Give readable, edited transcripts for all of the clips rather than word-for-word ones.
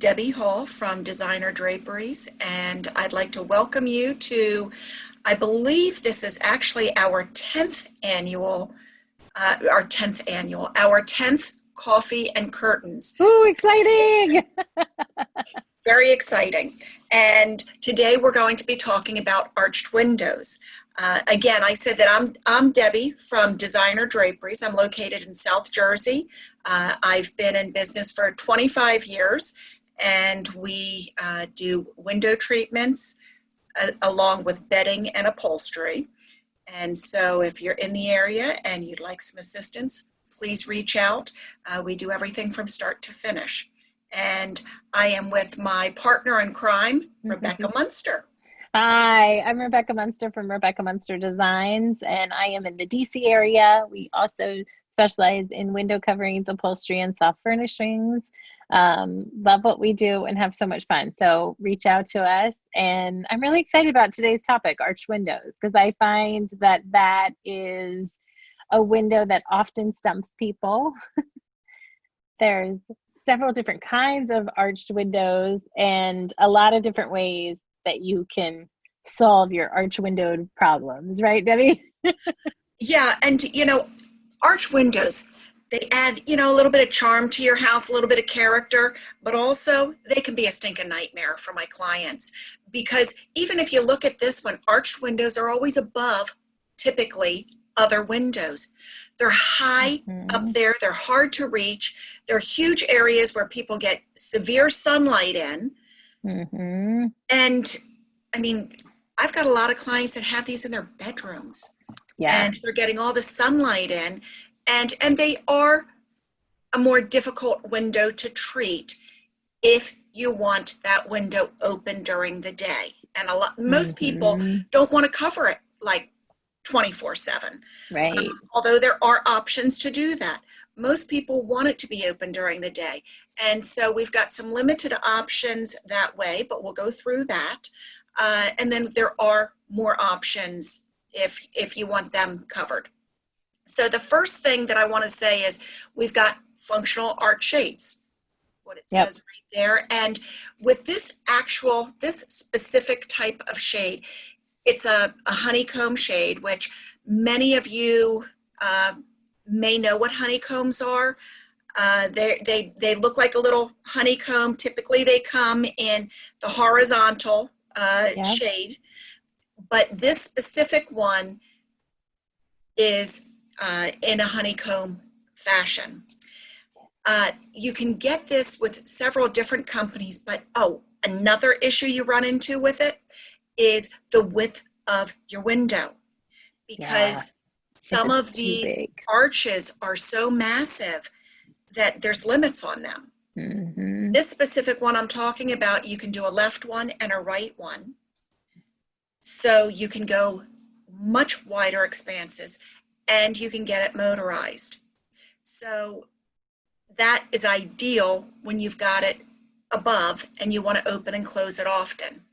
Debbie Hall from Designer Draperies, and I'd like to welcome you to, I believe this is actually our 10th annual, our 10th Coffee and Curtains. Ooh, exciting! Very exciting. And today we're going to be talking about arched windows. Again, I said that I'm Debbie from Designer Draperies. I'm located in South Jersey. I've been in business for 25 years, and we do window treatments along with bedding and upholstery. And so if you're in the area and you'd like some assistance, please reach out. We do everything from start to finish. And I am with my partner in crime, Rebecca Munster. Hi, I'm Rebecca Munster from Rebecca Munster Designs, and I am in the DC area. We also specialize in window coverings, upholstery, and soft furnishings. Love what we do and have so much fun. So reach out to us. And I'm really excited about today's topic, arched windows, because I find that that is a window that often stumps people. There's several different kinds of arched windows and a lot of different ways that you can solve your arch windowed problems, right, Debbie? Yeah, and arch windows, they add, a little bit of charm to your house, a little bit of character, but also they can be a stinking nightmare for my clients. Because even if you look at this one, arched windows are always above, typically, other windows. They're high up there, they're hard to reach, they're huge areas where people get severe sunlight in. And I mean, I've got a lot of clients that have these in their bedrooms. Yeah. And they're getting all the sunlight in, and they are a more difficult window to treat if you want that window open during the day. And most people don't want to cover it like 24/7. Right. Although there are options to do that. Most people want it to be open during the day. And so we've got some limited options that way, but we'll go through that. And then there are more options if you want them covered. So the first thing that I want to say is we've got functional arch shades, what it says right there. And with this specific type of shade, it's a honeycomb shade, which many of you may know what honeycombs are. They look like a little honeycomb. Typically, they come in the horizontal shade, but this specific one is in a honeycomb fashion. You can get this with several different companies, but another issue you run into with it is the width of your window, because some of the arches are so massive that there's limits on them. This specific one I'm talking about, you can do a left one and a right one. So you can go much wider expanses and you can get it motorized. So that is ideal when you've got it above and you want to open and close it often.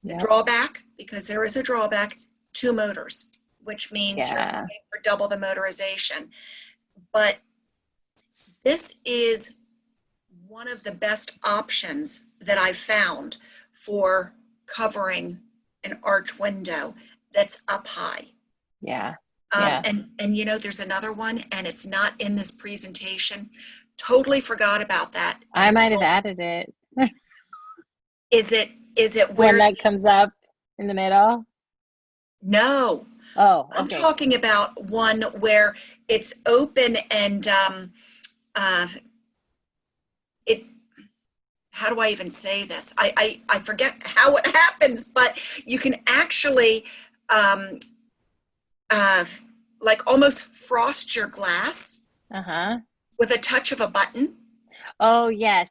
The drawback, because there is a drawback, 2 motors, which means you're paying for double the motorization. But this is one of the best options that I've found for covering an arch window that's up high. And there's another one, and it's not in this presentation. Totally forgot about that. I might have added it. Is it where one that comes up in the middle? No. Oh, okay. I'm talking about one where it's open and how do I even say this? I forget how it happens, but you can actually like almost frost your glass with a touch of a button. Oh, yes.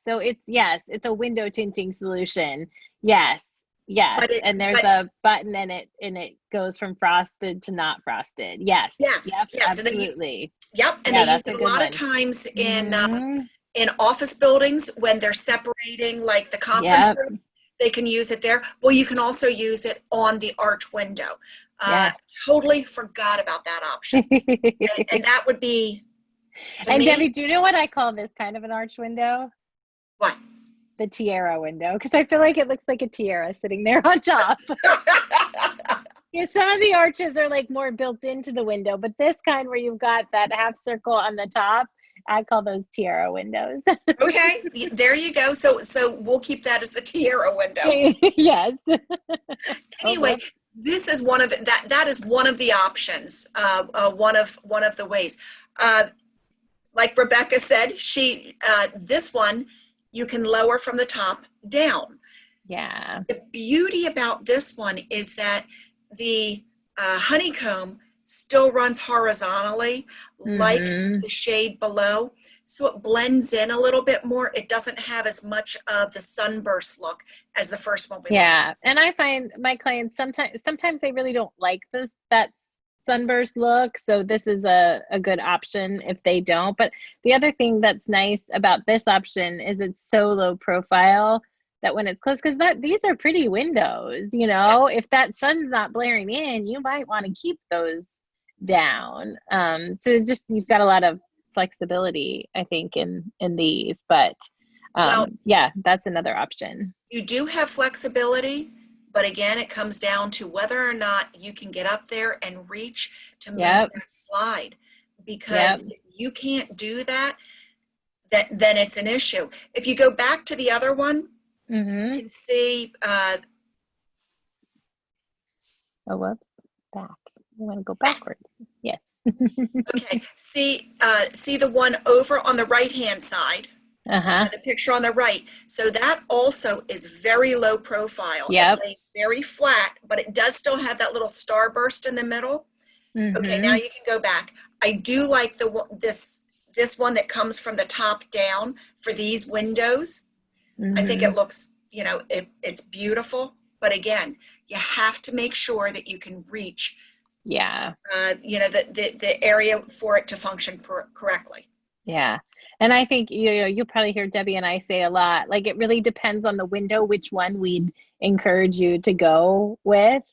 So it's a window tinting solution. Yes. And there's a button in it, and it goes from frosted to not frosted. Yes. Absolutely. And they use it a lot of times in office buildings when they're separating like the conference room. They can use it there. Well, you can also use it on the arch window. Totally forgot about that option. and that would be. And Debbie, do you know what I call this kind of an arch window? What? the tiara window because I feel like it looks like a tiara sitting there on top. Some of the arches are like more built into the window, but this kind where you've got that half circle on the top, I call those tiara windows. Okay, there you go. So we'll keep that as the tiara window. Yes. Anyway, this is one of that is one of the options. One of the ways. Like Rebecca said, this one you can lower from the top down. Yeah. The beauty about this one is that the honeycomb still runs horizontally, like the shade below. So it blends in a little bit more. It doesn't have as much of the sunburst look as the first one we looked at. And I find my clients sometimes they really don't like that sunburst look. So this is a good option if they don't. But the other thing that's nice about this option is it's so low profile that when it's close, because these are pretty windows, if that sun's not blaring in, you might want to keep those down. So it's just, you've got a lot of flexibility, I think, in these, but yeah, that's another option. You do have flexibility, but again, it comes down to whether or not you can get up there and reach to move that slide. Because if you can't do that, then it's an issue. If you go back to the other one, you can see. Whoops, back. You want to go backwards? Yes. Okay. See the one over on the right-hand side. The picture on the right. So that also is very low profile. It lays very flat, but it does still have that little starburst in the middle. Okay, now you can go back. I do like this one that comes from the top down for these windows. I think it looks, it's beautiful. But again, you have to make sure that you can reach, the area for it to function correctly. Yeah. And I think, you'll probably hear Debbie and I say a lot, like it really depends on the window, which one we'd encourage you to go with.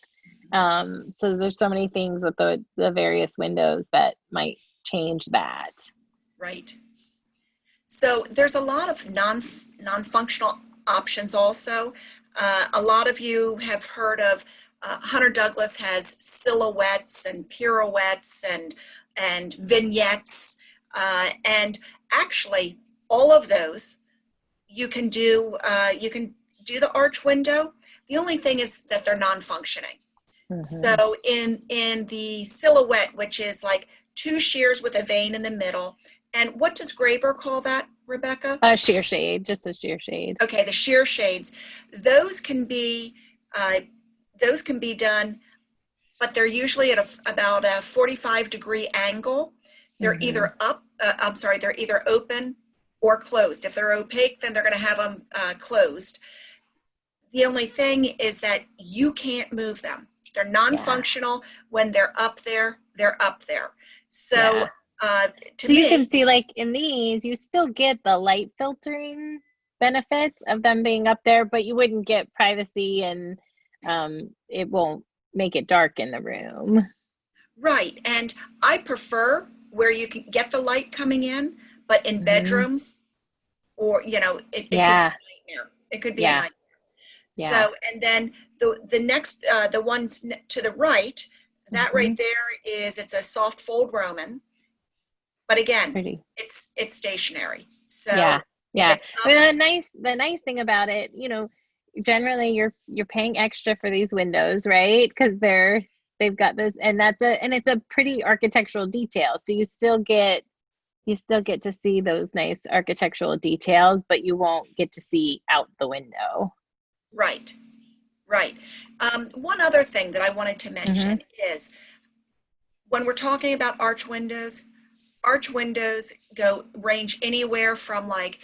So there's so many things with the various windows that might change that. Right. So there's a lot of non-functional options also. A lot of you have heard of Hunter Douglas has silhouettes and pirouettes and vignettes. And actually, all of those you can do the arch window. The only thing is that they're non-functioning. So in the silhouette, which is like two shears with a vein in the middle, and what does Graber call that, Rebecca? Sheer shade, just a sheer shade. Okay, the sheer shades. Those can be done, but they're usually at about a 45-degree angle. They're either they're either open or closed. If they're opaque, then they're going to have them closed. The only thing is that you can't move them. They're non-functional. When they're up there, they're up there. So you can see, like in these, you still get the light filtering benefits of them being up there, but you wouldn't get privacy, and it won't make it dark in the room. Right. And I prefer where you can get the light coming in, but in bedrooms, or it could be a nightmare. It could be a nightmare. So, and then the next, the ones to the right, that right there it's a soft fold Roman, but again, it's stationary. So I mean, the nice thing about it, generally you're paying extra for these windows, right? Because they've got those, and it's a pretty architectural detail. So you still get to see those nice architectural details, but you won't get to see out the window. Right. One other thing that I wanted to mention is when we're talking about arch windows range anywhere from like,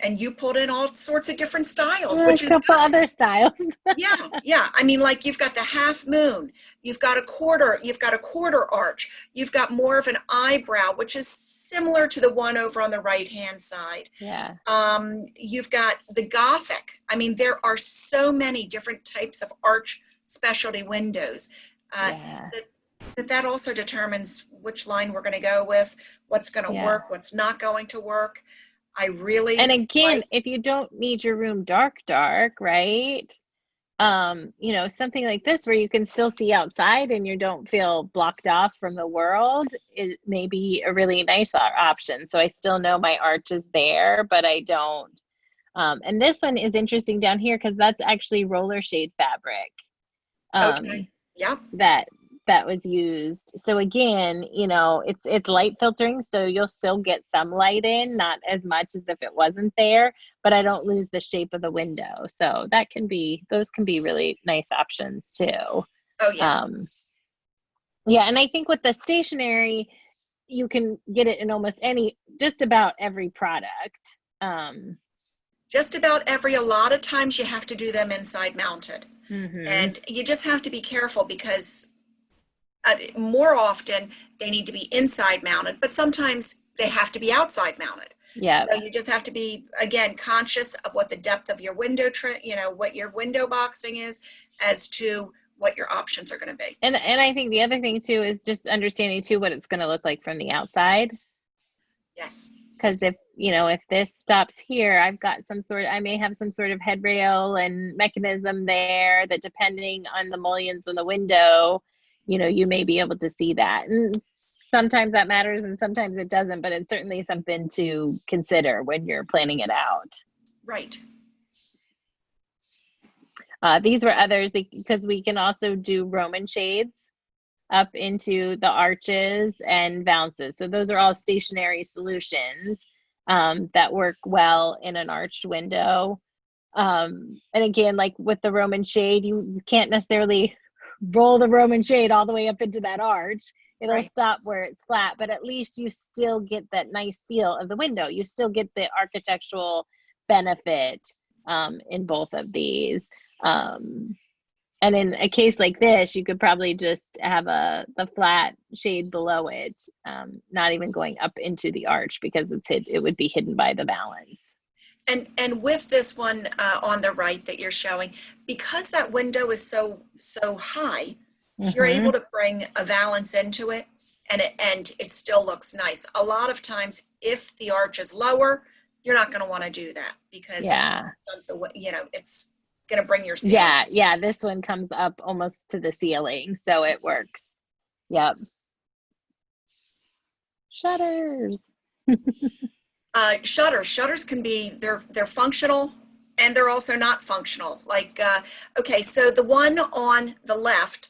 and you pulled in all sorts of different styles, which is a couple other styles. yeah. I mean, like you've got the half moon, you've got a quarter arch, you've got more of an eyebrow, which is similar to the one over on the right-hand side. Yeah. You've got the Gothic. I mean, there are so many different types of arch specialty windows. That also determines which line we're going to go with, what's going to work, what's not going to work. I really And again, like, if you don't need your room dark, right? Something like this where you can still see outside and you don't feel blocked off from the world, it may be a really nice option. So I still know my arch is there, but I don't. And this one is interesting down here because that's actually roller shade fabric. okay, Um, yep, that was used. So again, it's light filtering, so you'll still get some light in, not as much as if it wasn't there, but I don't lose the shape of the window. So those can be really nice options too. oh, yes. Um, yeah, and I think with the stationery, you can get it in just about every product. Just about a lot of times you have to do them inside mounted. Mhm. And you just have to be careful because more often they need to be inside mounted, but sometimes they have to be outside mounted. Yeah. So you just have to be, again, conscious of what the depth of your window what your window boxing is, as to what your options are going to be. And I think the other thing too is just understanding too what it's going to look like from the outside. Yes. Because if this stops here, I may have some sort of headrail and mechanism there that, depending on the mullions on the window, you may be able to see that. And sometimes that matters and sometimes it doesn't, but it's certainly something to consider when you're planning it out. Right. These were others because we can also do Roman shades up into the arches and valances. So those are all stationary solutions that work well in an arched window. And again, like with the Roman shade, you can't necessarily roll the Roman shade all the way up into that arch. It'll Right. stop where it's flat, but at least you still get that nice feel of the window. You still get the architectural benefit in both of these. And in a case like this, you could probably just have the flat shade below it, not even going up into the arch, because it would be hidden by the valance. And with this one on the right that you're showing, because that window is so high, you're able Mm-hmm. to bring a valance into it, and it still looks nice. A lot of times, if the arch is lower, you're not going to want to do that because it's Yeah. not the way, it's going to bring your ceiling. Yeah. This one comes up almost to the ceiling, so it works. Yep. Shutters. Shutters can be, they're functional and they're also not functional. Like, okay, so the one on the left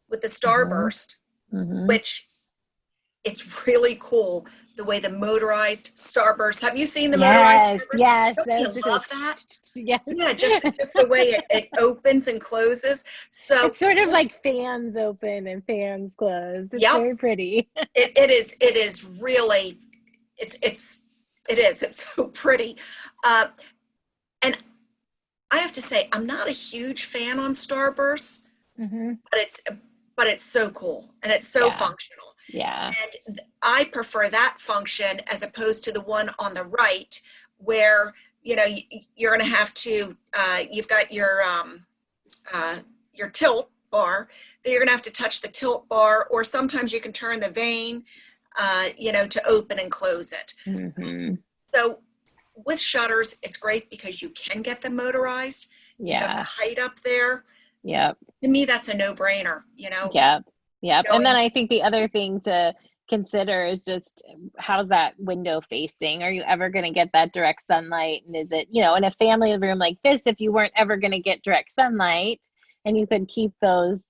with the Mm-hmm. starburst, Mm-hmm. which it's really cool the way the motorized starburst. Have you seen the motorized Yes, starburst? yes. Don't That you was just love that? yes. Yeah, just the way it opens and closes. So It's sort of like fans open and fans close. It's yep, very pretty. it is really, it's so pretty. And I have to say, I'm not a huge fan on starbursts, Mm-hmm. but it's so cool and it's so Yeah. functional. Yeah. And I prefer that function as opposed to the one on the right, where you're going to have to you've got your tilt bar that you're going to have to touch the tilt bar, or sometimes you can turn the vane to open and close it. Mm-hmm. So with shutters, it's great because you can get them motorized. You've got the Yeah. height up there. Yep. To me, that's a no-brainer, Yep. Yep. And then going. I think the other thing to consider is just, how's that window facing? Are you ever going to get that direct sunlight? And is it, in a family room like this, if you weren't ever going to get direct sunlight and you could keep those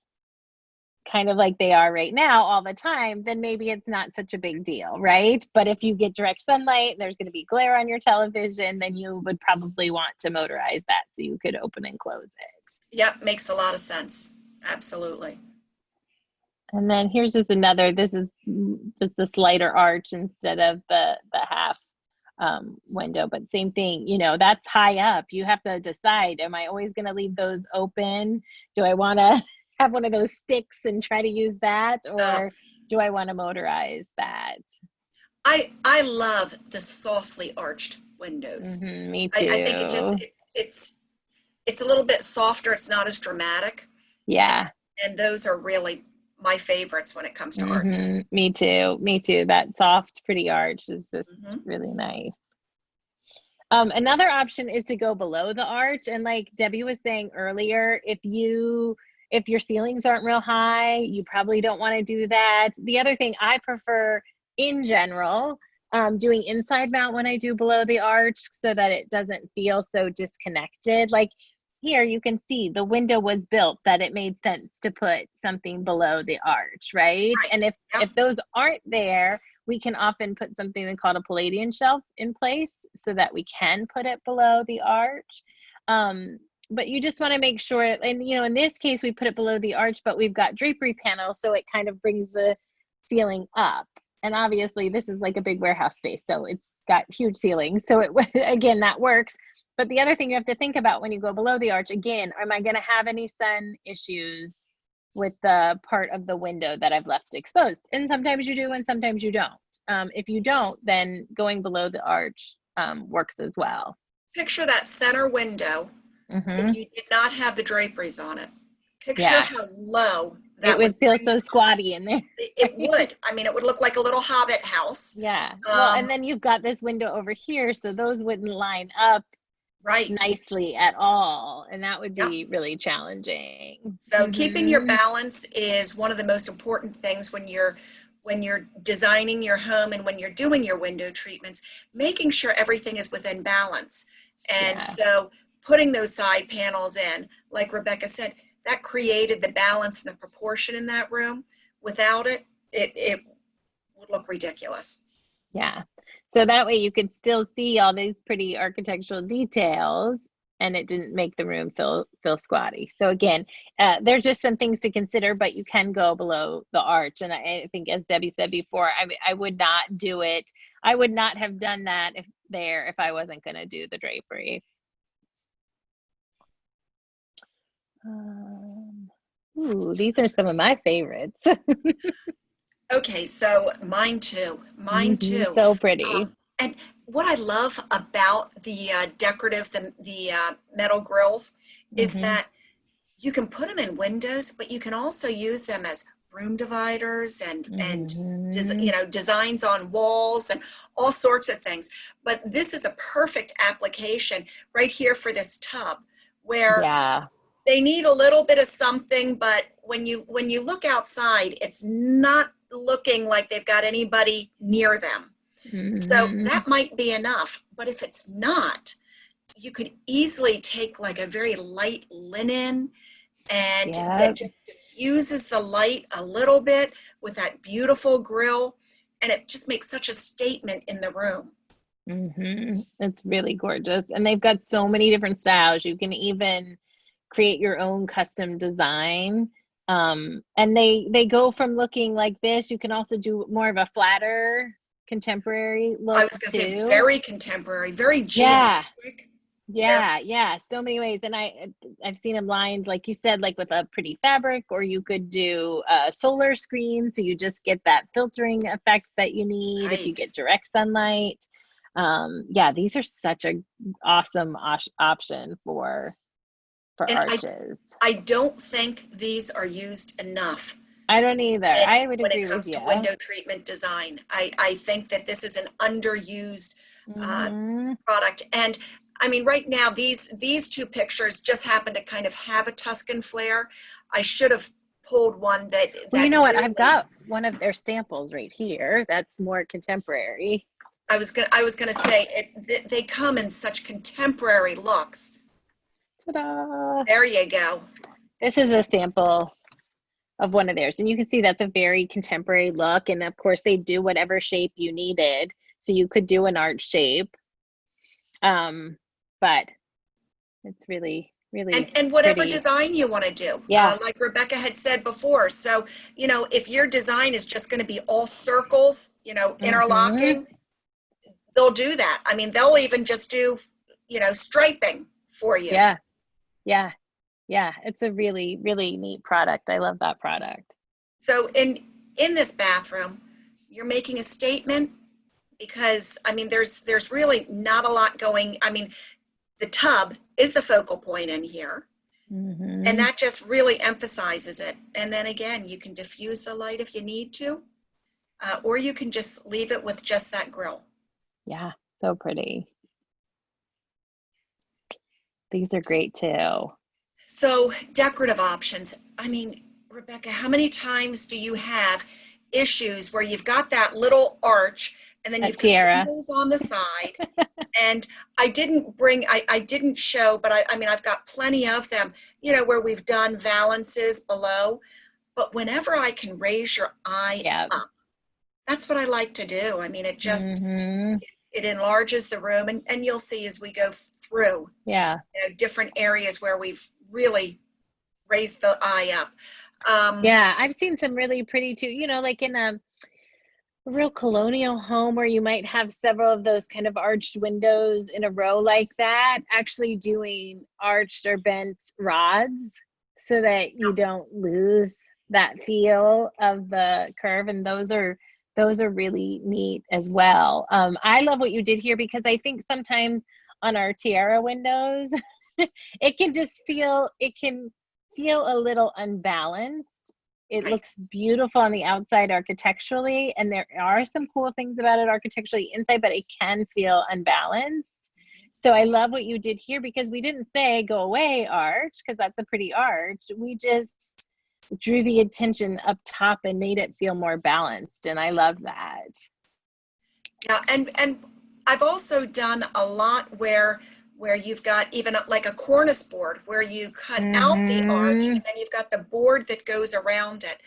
kind of like they are right now all the time, then maybe it's not such a big deal, right? But if you get direct sunlight and there's going to be glare on your television, then you would probably want to motorize that so you could open and close it. Yep, makes a lot of sense. Absolutely. And then here's just another, this is just a slighter arch instead of the half window, but same thing, that's high up. You have to decide, am I always going to leave those open? Do I want to have one of those sticks and try to use that? Or do I want to motorize that? I love the softly arched windows. Mm-hmm, me I think too. it's a little bit softer. It's not as dramatic, Yeah. and those are really my favorites when it comes to arches. Mm-hmm, me too. That soft, pretty arch is just Mhm. really nice. Another option is to go below the arch. And like Debbie was saying earlier, if your ceilings aren't real high, you probably don't want to do that. The other thing I prefer in general, doing inside mount when I do below the arch so that it doesn't feel so disconnected. Like here you can see the window was built that it made sense to put something below the arch, right? Right. And Yep. if those aren't there, we can often put something called a Palladian shelf in place so that we can put it below the arch. But you just want to make sure, and in this case, we put it below the arch, but we've got drapery panels, so it kind of brings the ceiling up. And obviously this is like a big warehouse space, so it's got huge ceilings. So again, that works. But the other thing you have to think about when you go below the arch, again, am I going to have any sun issues with the part of the window that I've left exposed? And sometimes you do, and sometimes you don't. If you don't, then going below the arch works as well. Picture that center window if you did not have the draperies on it. Picture how low that it would feel so squatty in there. It would. I mean, it would look like a little hobbit house. Yeah. Well, and then you've got this window over here, so those wouldn't line up nicely at all, and that would be really challenging. So keeping your balance is one of the most important things when you're designing your home and when you're doing your window treatments, making sure everything is within balance. And so putting those side panels in, like Rebecca said, that created the balance and the proportion in that room. Without it, it would look ridiculous. Yeah. So that way you could still see all these pretty architectural details and it didn't make the room feel squatty. So again, there's just some things to consider, but you can go below the arch. And I think, as Debbie said before, I would not do it. I would not have done that if I wasn't going to do the drapery. Ooh, these are some of my favorites. Okay, so mine too. Mine too. So pretty. And what I love about the decorative, the metal grills, is that you can put them in windows, but you can also use them as room dividers and designs on walls and all sorts of things. But this is a perfect application right here for this tub, where they need a little bit of something, but when you look outside, it's not looking like they've got anybody near them. So that might be enough. But if it's not, you could easily take like a very light linen and that just diffuses the light a little bit with that beautiful grill, and it just makes such a statement in the room. It's really gorgeous. And they've got so many different styles. You can even create your own custom design. And they go from looking like this. You can also do more of a flatter contemporary look. I was going to say very contemporary, very geometric. Yeah. So many ways. And I've seen them lined, like you said, like with a pretty fabric, or you could do a solar screen. So you just get that filtering effect that you need if you get direct sunlight. These are such an awesome option for arches. I don't think these are used enough. I don't either. I would agree with you. When it comes to window treatment design, I think that this is an underused product. And I mean, right now, these two pictures just happen to kind of have a Tuscan flair. I should have pulled one that well, you know what? I've got one of their samples right here. That's more contemporary. I was gonna say they come in such contemporary looks. Ta-da! There you go. This is a sample of one of theirs, and you can see that's a very contemporary look. And of course, they do whatever shape you needed, so you could do an arch shape. But it's really and whatever pretty design you want to do. Like Rebecca had said before. So if your design is just going to be all circles, interlocking, they'll do that. I mean, they'll even just do striping for you. Yeah. It's a really neat product. I love that product. So in this bathroom, you're making a statement, because I mean, there's really not a lot going. I mean, the tub is the focal point in here, and that just really emphasizes it. And then again, you can diffuse the light if you need to, or you can just leave it with just that grill. Yeah, so pretty. These are great too. So decorative options. I mean, Rebecca, how many times do you have issues where you've got that little arch and then That you've got tiara. windows on the side? And I didn't show, but I mean, I've got plenty of them, where we've done valances below. But whenever I can raise your eye Yeah. up, that's what I like to do. I mean, Mm-hmm. it enlarges the room, and you'll see as we go through, Yeah. different areas where we've really raised the eye up. Yeah. I've seen some really pretty too, like in a real colonial home where you might have several of those kind of arched windows in a row like that, actually doing arched or bent rods so that you don't lose that feel of the curve. And those are really neat as well. I love what you did here because I think sometimes on our tiara windows, it can feel a little unbalanced. It Right. looks beautiful on the outside architecturally, and there are some cool things about it architecturally inside, but it can feel unbalanced. So I love what you did here because we didn't say go away arch, because that's a pretty arch. We just drew the attention up top and made it feel more balanced, and I love that. Yeah, and I've also done a lot where you've got even like a cornice board where you cut out the arch Mm-hmm. and then you've got the board that goes around it.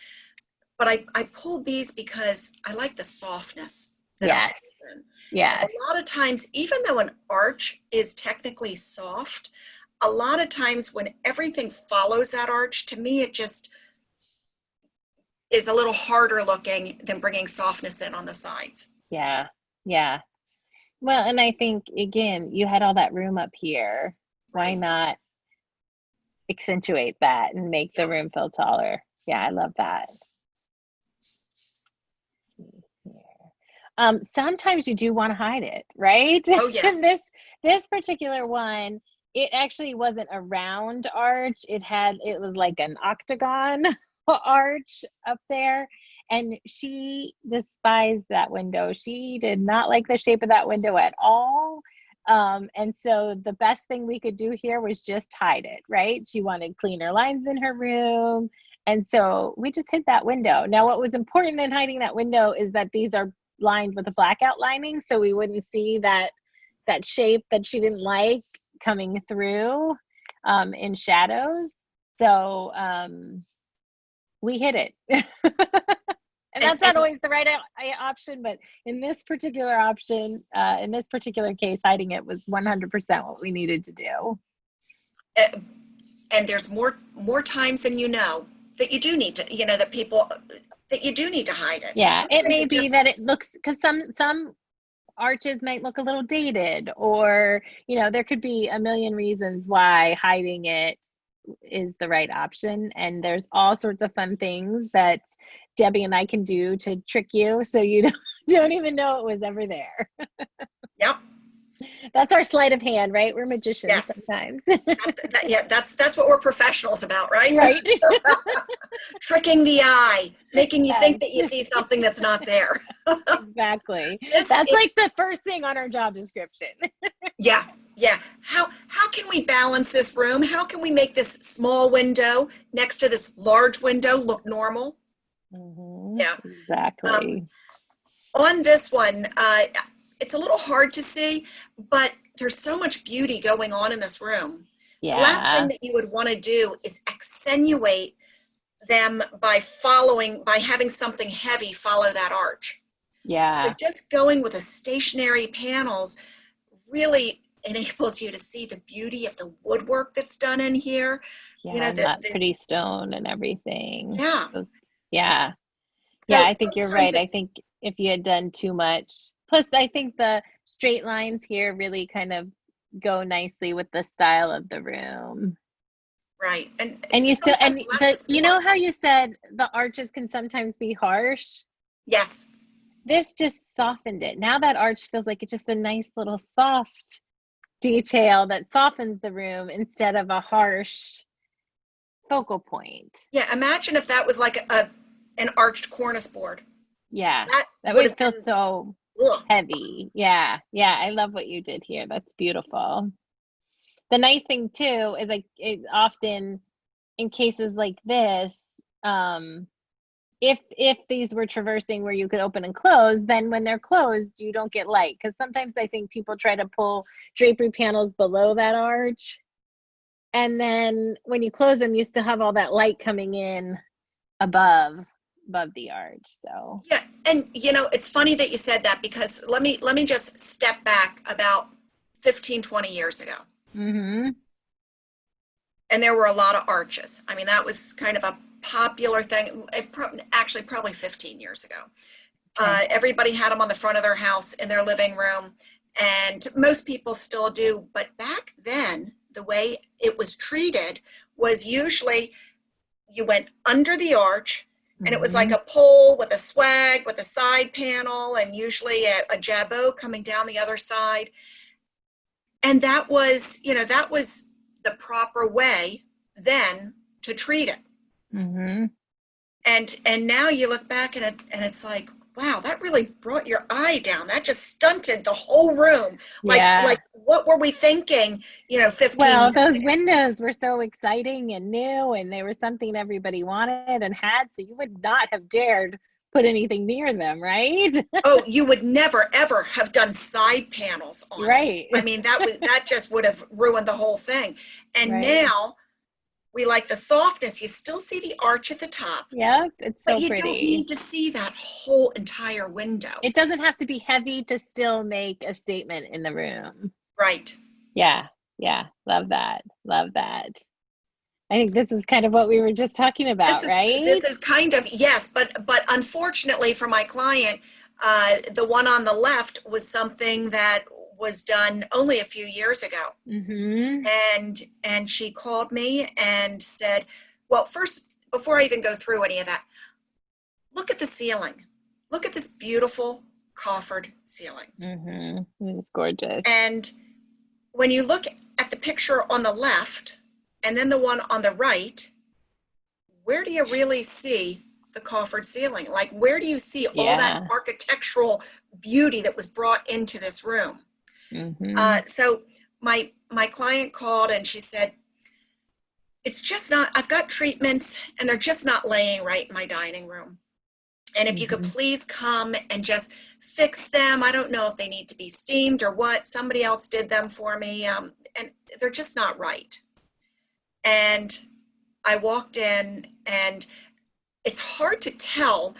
But I pulled these because I like the softness that Yes. arches in. And Yes. a lot of times, even though an arch is technically soft, a lot of times when everything follows that arch, to me, it just is a little harder looking than bringing softness in on the sides. Yeah. Yeah. Well, and I think again, you had all that room up here. Why Right. not accentuate that and make the Yeah. room feel taller? Yeah, I love that. See here. Sometimes you do want to hide it, right? Oh, yeah. And this particular one, it actually wasn't a round arch. It was like an octagon arch up there. And she despised that window. She did not like the shape of that window at all. And so the best thing we could do here was just hide it, right? She wanted cleaner lines in her room. And so we just hid that window. Now, what was important in hiding that window is that these are lined with a blackout lining, so we wouldn't see that shape that she didn't like coming through in shadows. So we hid it. And And, that's not always the right option, but in this particular option, in this particular case, hiding it was 100% what we needed to do. and there's more times than that you do need to, that you do need to hide it. Yeah, it Sometimes may it be just, that it looks, because some arches might look a little dated, or there could be a million reasons why hiding it is the right option. And there's all sorts of fun things that Debbie and I can do to trick you so you don't even know it was ever there. yep, That's our sleight of hand, right? We're magicians yes. sometimes. That's what we're professionals about, right? Right. Tricking the eye, making you think Yes, that you see something that's not there. exactly. This That's is, like the first thing on our job description. yeah, yeah. How can we balance this room? How can we make this small window next to this large window look normal? Yeah. Um, Exactly. on this one, it's a little hard to see, but there's so much beauty going on in this room. The last thing Yeah. that you would want to do is accentuate them by having something heavy follow that arch. So Yeah. just going with a stationary panels really enables you to see the beauty of the woodwork that's done in here. Yeah. And that The pretty stone and everything. yeah. Yeah. Yeah, So I think you're sometimes right. I it's think if you had done too much, plus I think the straight lines here really kind of go nicely with the style of the room. right, and And you still, sometimes less is more. how you said the arches can sometimes be harsh? Yes, This just softened it. Now that arch feels like it's just a nice little soft detail that softens the room instead of a harsh focal point. yeah. Imagine if that was like an arched cornice board. Yeah, That that would would have feel been so ugh. heavy. Yeah, yeah, I love what you did here. That's beautiful. The nice thing too is like it often in cases like this, if these were traversing where you could open and close, then when they're closed, you don't get light. Because sometimes I think people try to pull drapery panels below that arch. And then when you close them, you still have all that light coming in above the arch. So Yeah, and it's funny that you said that, because let me just step back about 15, 20 years ago. mm-hmm. And there were a lot of arches. I mean, that was kind of a popular thing. Actually, probably 15 years ago. Okay. Everybody had them on the front of their house in their living room, and most people still do. But back then, the way it was treated was usually you went under the arch, and it was like a pole with a swag with a side panel, and usually a jabot coming down the other side. And that was the proper way then to treat it. Mm-hmm. And now you look back and it's like, wow, that really brought your eye down. That just stunted the whole room. Like what were we thinking, 15 Well, years those ago? windows were so exciting and new, and they were something everybody wanted and had, so you would not have dared put anything near them, right? Oh, you would never ever have done side panels on it. Right. I mean, that just would have ruined the whole thing. And Right. now we like the softness. You still see the arch at the top, Yeah, it's but so you don't pretty. need to see that whole entire window. It doesn't have to be heavy to still make a statement in the room. Right. Yeah. Yeah. Love that. Love that. I think this is kind of what we were just talking about, This right? is kind of, yes, but unfortunately for my client, the one on the left was something that was done only a few years ago. Mm-hmm. And she called me and said, well, first, before I even go through any of that, look at the ceiling. Look at this beautiful coffered ceiling. Mm-hmm. It's gorgeous. And when you look at the picture on the left and then the one on the right, where do you really see the coffered ceiling? Like, where do you see all that Yeah. architectural beauty that was brought into this room? Mm-hmm. So my client called and she said, it's just not, I've got treatments and they're just not laying right in my dining room. And if you could Mm-hmm. please come and just fix them. I don't know if they need to be steamed or what. Somebody else did them for me, and they're just not right. And I walked in, and it's hard to tell,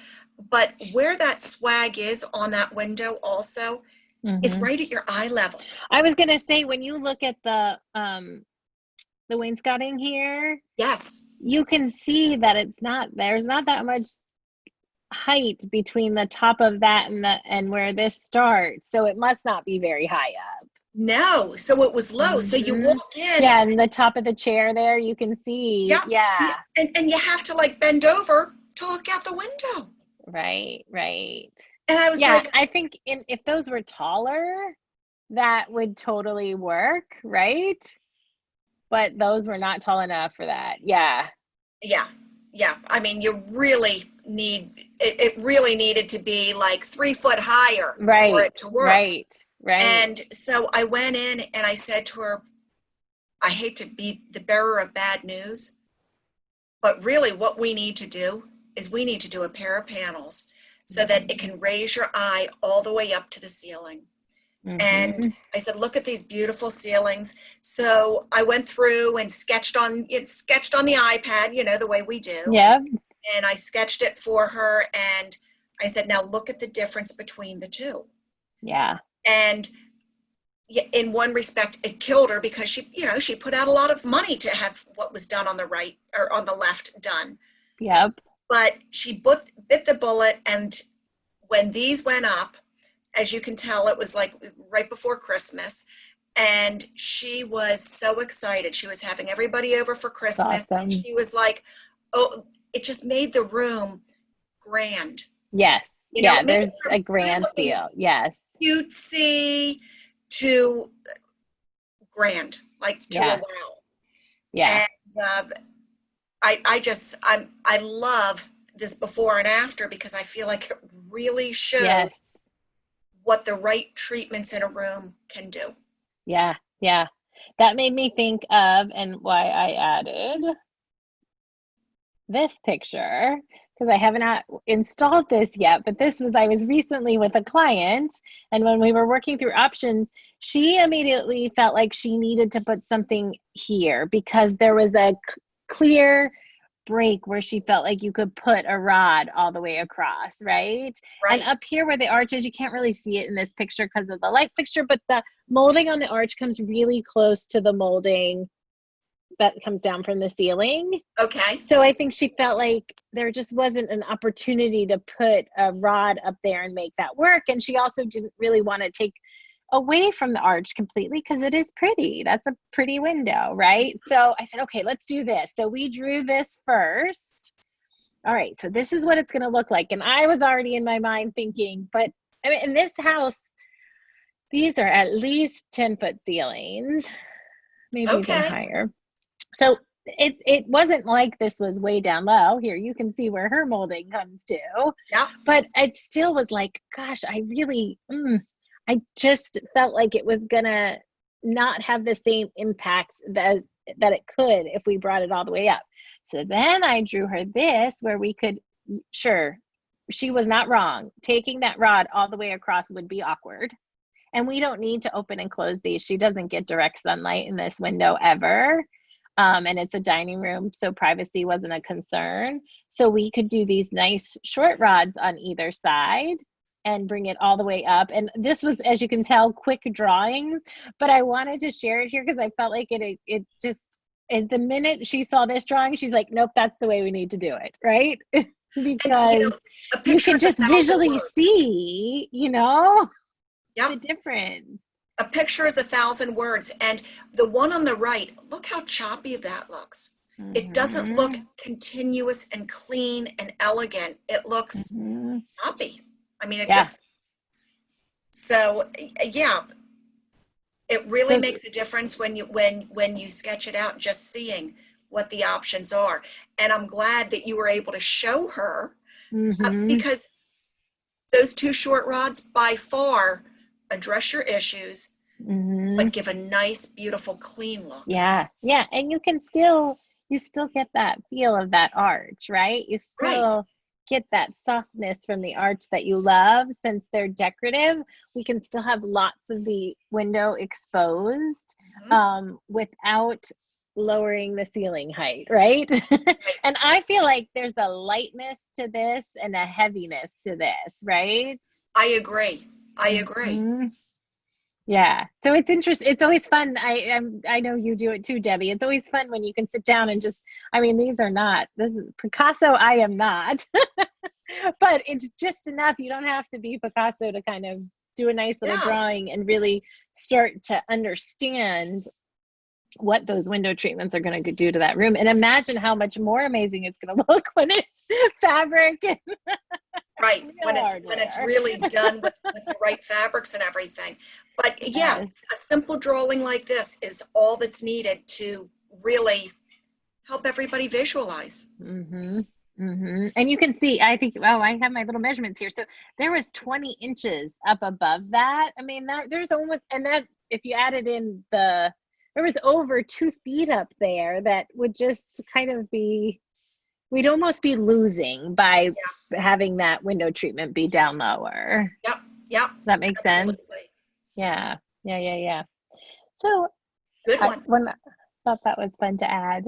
but where that swag is on that window also is Mm-hmm. right at your eye level. I was gonna say, when you look at the wainscoting here, Yes. you can see that there's not that much height between the top of that and where this starts. So it must not be very high up. No. So it was low. So you Mm-hmm. walk in. Yeah, and the top of the chair there, you can see. Yeah. Yeah. And you have to like bend over to look out the window. Right, right. And I was Yeah, like, I think if those were taller, that would totally work, right? But those were not tall enough for that. Yeah. yeah. Yeah. I mean, you really need it really needed to be like 3 foot higher for Right, it to work. right, right. And so I went in and I said to her, I hate to be the bearer of bad news, but really what we need to do is we need to do a pair of panels so that it can raise your eye all the way up to the ceiling. And Mm-hmm. I said, look at these beautiful ceilings. So I went through and sketched on the iPad, the way we do. Yep. And I sketched it for her. And I said, now look at the difference between the two. Yeah. And in one respect, it killed her because she put out a lot of money to have what was done on the right or on the left done. Yep. But she bit the bullet. And when these went up, as you can tell, it was like right before Christmas. And she was so excited. She was having everybody over for Christmas. Awesome. And she was like, oh, it just made the room grand. Yes. There's a grand feel. Yes. Cutesy to grand, like to a wow. Yeah. And I love this before and after because I feel like it really shows what the right treatments in a room can do. Yeah. Yeah. that made me think of, and why I added this picture, because I haven't installed this yet, but I was recently with a client, and when we were working through options, she immediately felt like she needed to put something here because there was a clear break where she felt like you could put a rod all the way across, right? And Right. up here where the arch is, you can't really see it in this picture because of the light fixture, but the molding on the arch comes really close to the molding that comes down from the ceiling. Okay. So I think she felt like there just wasn't an opportunity to put a rod up there and make that work. And she also didn't really want to take away from the arch completely because it is pretty. That's a pretty window, right? So I said, okay, let's do this. So we drew this first. All right, so this is what it's going to look like. And I was already in my mind thinking, but I mean, in this house, these are at least 10-foot ceilings, maybe even Okay. higher. So it wasn't like this was way down low. Here, you can see where her molding comes to. Yeah. But it still was like, gosh, I just felt like it was gonna not have the same impacts that it could if we brought it all the way up. So then I drew her this where we could, sure, she was not wrong. Taking that rod all the way across would be awkward. And we don't need to open and close these. She doesn't get direct sunlight in this window ever. And it's a dining room, so privacy wasn't a concern. So we could do these nice short rods on either side and bring it all the way up. And this was, as you can tell, quick drawings, but I wanted to share it here because I felt like it just, the minute she saw this drawing, she's like, nope, that's the way we need to do it, right? And Because a you picture can is a just thousand visually words. see, Yep. the difference. A picture is 1,000 words. And the one on the right, look how choppy that looks. It doesn't look continuous and clean and elegant. It looks choppy. I mean, Yeah. So yeah, it really So, makes a difference when you sketch it out, just seeing what the options are. And I'm glad that you were able to show her because those two short rods by far address your issues, but give a nice, beautiful, clean look. Yeah. And you still get that feel of that arch, right? You Right. still get that softness from the arch that you love. Since they're decorative, we can still have lots of the window exposed without lowering the ceiling height, right? Right. And I feel like there's a lightness to this and a heaviness to this, right? I agree. I agree. Yeah. So it's interesting. It's always fun. I know you do it too, Debbie. It's always fun when you can sit down and just, I mean, this is Picasso. I am not, but it's just enough. You don't have to be Picasso to kind of do a nice little No. drawing and really start to understand what those window treatments are going to do to that room. And imagine how much more amazing it's going to look when it's fabric and Right. When it's really done with the right fabrics and everything. But yeah, Yes. a simple drawing like this is all that's needed to really help everybody visualize. And you can see, I think, oh, I have my little measurements here. So there was 20 inches up above that. I mean, there's almost, and that if you added in there was over 2 feet up there that would just kind of we'd almost be losing by having that window treatment be down lower. Yep. Does that make sense? Yeah. So Good one. I thought that was fun to add.